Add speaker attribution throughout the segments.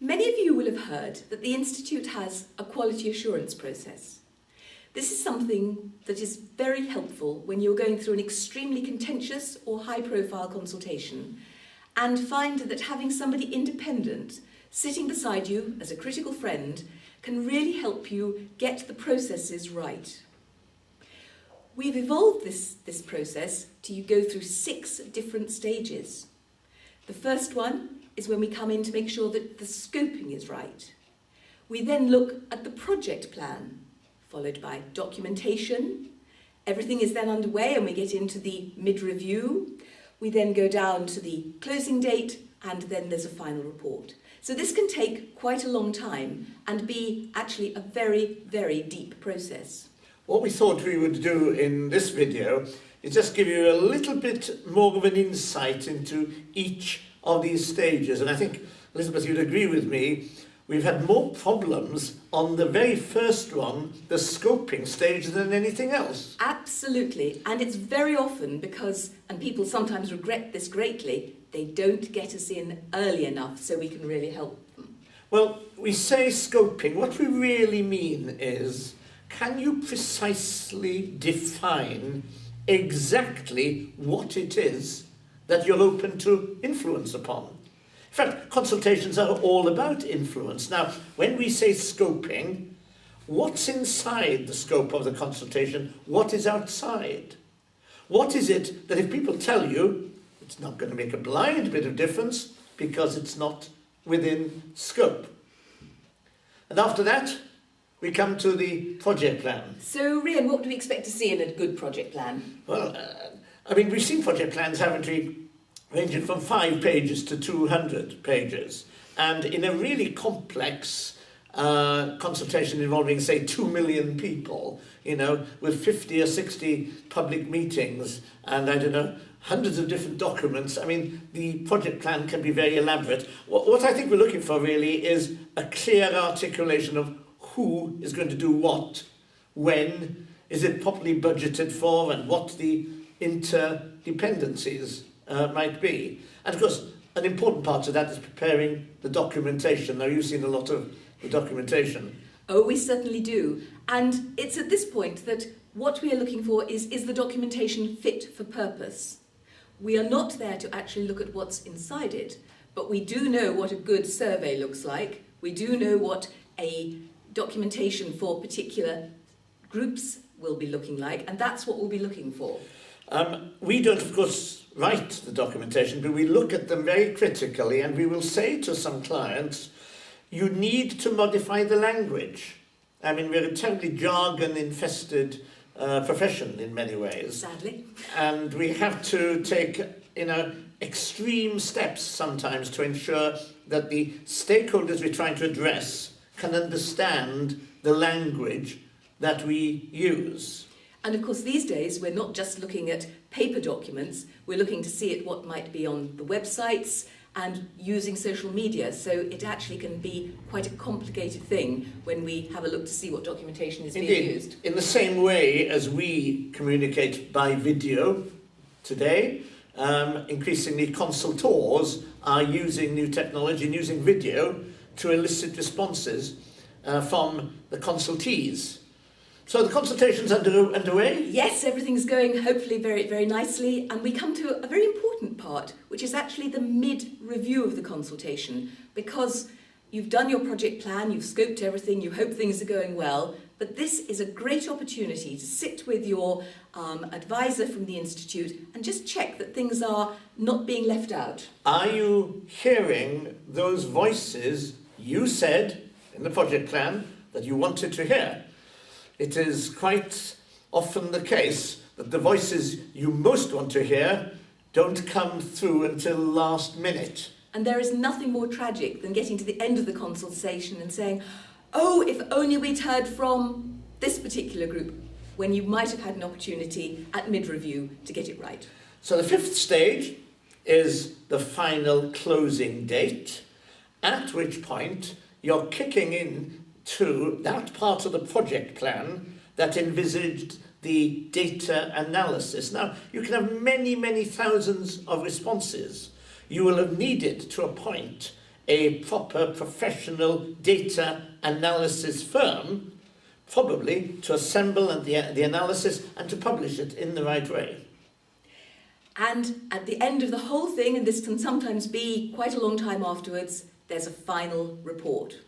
Speaker 1: Many of you will have heard that the Institute has a quality assurance process. This is something that is very helpful when you're going through an extremely contentious or high-profile consultation and find that having somebody independent sitting beside you as a critical friend can really help you get the processes right. We've evolved this process to go through 6 different stages. The first one is when we come in to make sure that the scoping is right. We then look at the project plan, followed by documentation. Everything is then underway and we get into the mid-review. We then go down to the closing date and then there's a final report. So this can take quite a long time and be actually a very, very deep process.
Speaker 2: What we thought we would do in this video is just give you a little bit more of an insight into each of these stages. And I think, Elizabeth, you'd agree with me, we've had more problems on the very first one, the scoping stage, than anything else.
Speaker 1: Absolutely. And it's very often because, and people sometimes regret this greatly, they don't get us in early enough so we can really help them.
Speaker 2: Well, we say scoping. What we really mean is, can you precisely define exactly what it is that you're open to influence upon? In fact, consultations are all about influence. Now, when we say scoping, what's inside the scope of the consultation? What is outside? What is it that if people tell you, it's not going to make a blind bit of difference because it's not within scope? And after that, we come to the project plan.
Speaker 1: So, Rian, what do we expect to see in a good project plan?
Speaker 2: Well, I mean, we've seen project plans, haven't we, ranging from 5 pages to 200 pages. And in a really complex consultation involving, say, 2 million people, you know, with 50 or 60 public meetings and, I don't know, hundreds of different documents, I mean, the project plan can be very elaborate. What I think we're looking for, really, is a clear articulation of who is going to do what, when, is it properly budgeted for, and what the interdependencies might be. And of course, an important part of that is preparing the documentation. Now, you've seen a lot of the documentation.
Speaker 1: Oh, we certainly do. And it's at this point that what we are looking for is the documentation fit for purpose? We are not there to actually look at what's inside it, but we do know what a good survey looks like. We do know what a documentation for particular groups will be looking like, and that's what we'll be looking for.
Speaker 2: We don't, of course, write the documentation, but we look at them very critically, and we will say to some clients, you need to modify the language. I mean, we're a terribly jargon-infested profession in many ways.
Speaker 1: Sadly.
Speaker 2: And we have to take, extreme steps sometimes to ensure that the stakeholders we're trying to address can understand the language that we use.
Speaker 1: And of course, these days, we're not just looking at paper documents, we're looking to see what might be on the websites and using social media. So it actually can be quite a complicated thing when we have a look to see what documentation is being used.
Speaker 2: In the same way as we communicate by video today, increasingly consultors are using new technology and using video to elicit responses from the consultees. So the consultation's underway?
Speaker 1: Yes, everything's going hopefully very, very nicely, and we come to a very important part, which is actually the mid-review of the consultation, because you've done your project plan, you've scoped everything, you hope things are going well, but this is a great opportunity to sit with your advisor from the Institute and just check that things are not being left out.
Speaker 2: Are you hearing those voices you said in the project plan that you wanted to hear? It is quite often the case that the voices you most want to hear don't come through until last minute.
Speaker 1: And there is nothing more tragic than getting to the end of the consultation and saying, oh, if only we'd heard from this particular group, when you might have had an opportunity at mid-review to get it right.
Speaker 2: So the 5th stage is the final closing date, at which point you're kicking in to that part of the project plan that envisaged the data analysis. Now, you can have many, many thousands of responses. You will have needed to appoint a proper professional data analysis firm, probably to assemble the analysis and to publish it in the right way.
Speaker 1: And at the end of the whole thing, and this can sometimes be quite a long time afterwards, there's a final report.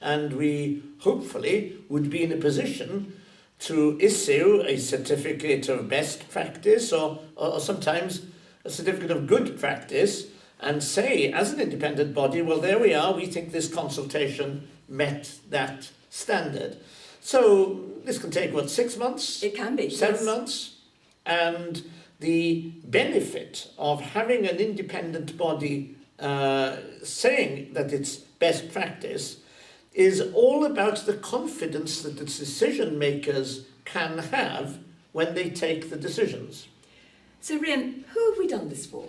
Speaker 2: And we hopefully would be in a position to issue a certificate of best practice or sometimes a certificate of good practice and say, as an independent body, well, there we are, we think this consultation met that standard. So this can take, 6 months?
Speaker 1: It can be.
Speaker 2: 7
Speaker 1: yes.
Speaker 2: months? And the benefit of having an independent body saying that it's best practice is all about the confidence that the decision makers can have when they take the decisions.
Speaker 1: So, Rian, who have we done this for?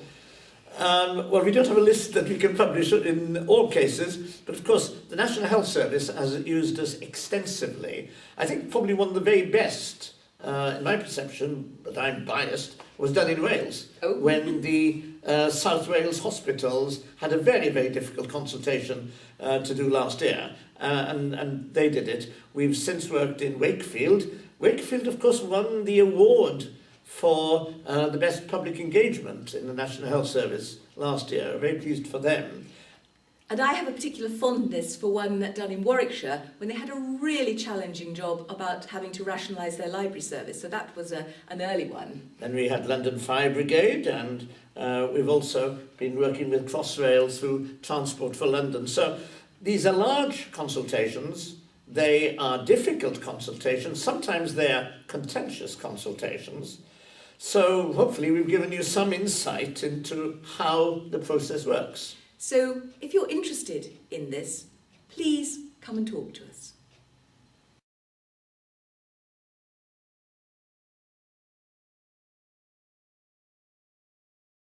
Speaker 2: Well, we don't have a list that we can publish in all cases, but of course the National Health Service has used us extensively. I think probably one of the very best, in my perception, but I'm biased, was done in Wales, when the South Wales hospitals had a very, very difficult consultation to do last year, and they did it. We've since worked in Wakefield. Wakefield, of course, won the award for the best public engagement in the National Health Service last year. Very pleased for them.
Speaker 1: And I have a particular fondness for one done in Warwickshire when they had a really challenging job about having to rationalise their library service. So that was an early one.
Speaker 2: Then we had London Fire Brigade, and we've also been working with Crossrail through Transport for London. So these are large consultations. They are difficult consultations. Sometimes they are contentious consultations. So hopefully we've given you some insight into how the process works.
Speaker 1: So if you're interested in this, please come and talk to us.